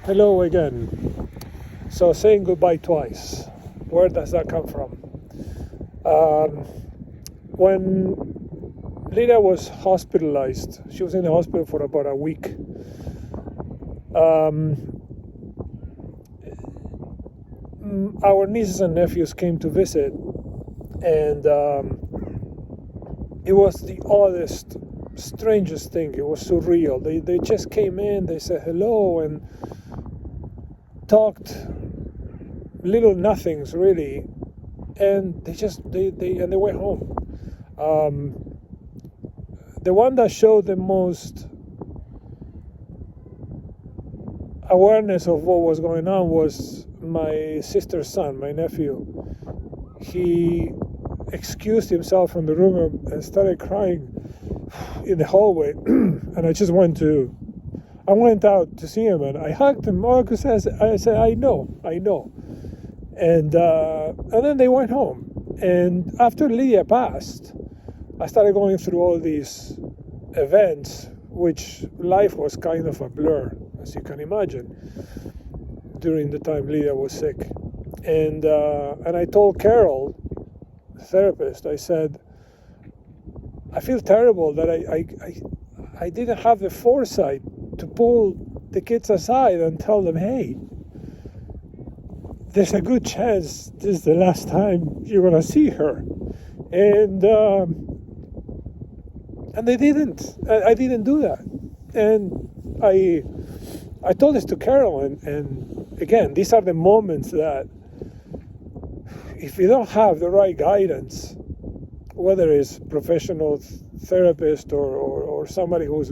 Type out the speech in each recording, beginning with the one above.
Hello again. So saying goodbye twice, where does that come from? When Lydia was hospitalized, she was in the hospital for about a week. Our nieces and nephews came to visit, and it was the oddest, strangest thing. It was surreal. They just came in, they said hello, and talked little nothings really, and they went home. The one that showed the most awareness of what was going on was my sister's son, my nephew. He excused himself from the room and started crying in the hallway, and I went out to see him, and I hugged him. Marcus says, I said, I know. And then they went home. And after Lydia passed, I started going through all these events, which life was kind of a blur, as you can imagine, during the time Lydia was sick. And I told Carol, the therapist, I said, I feel terrible that I didn't have the foresight to pull the kids aside and tell them, hey, there's a good chance this is the last time you're going to see her. And they didn't. I didn't do that. And I told this to Carol, and again, these are the moments that if you don't have the right guidance, whether it's professional therapist or somebody who's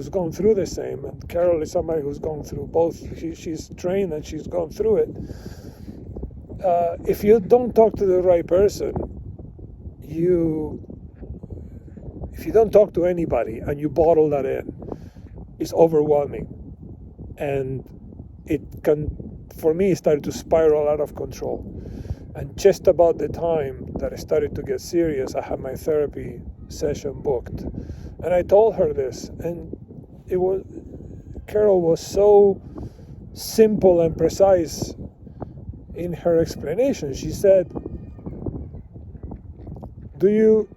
gone through the same, and Carol is somebody who's gone through both. She's trained and she's gone through it. If you don't talk to the right person, if you don't talk to anybody and you bottle that in, it's overwhelming, and it can, for me, it started to spiral out of control. And just about the time that I started to get serious, I had my therapy session booked. And I told her this, and Carol was so simple and precise in her explanation. She said, do you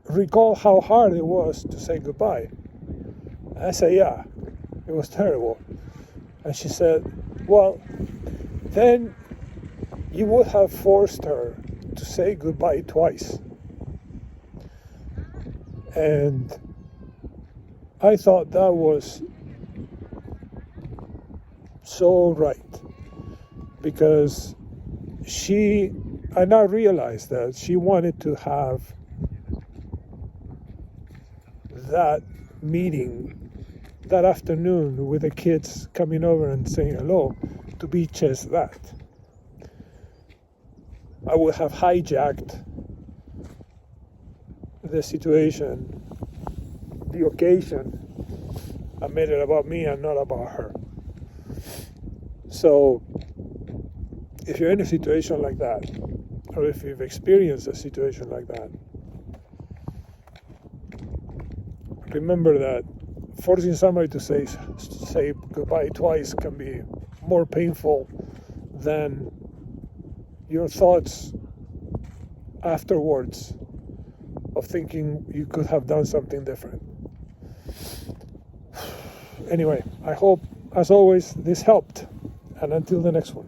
recall how hard it was to say goodbye? And I said, yeah, it was terrible. And she said, well, then you would have forced her to say goodbye twice. And I thought that was so right, because I now realized that she wanted to have that meeting that afternoon with the kids coming over and saying hello to be just that. I would have hijacked the situation, the occasion, and made it about me and not about her. So, if you're in a situation like that, or if you've experienced a situation like that, remember that forcing somebody to say goodbye twice can be more painful than your thoughts afterwards of thinking you could have done something different. Anyway, I hope, as always, this helped. And until the next one.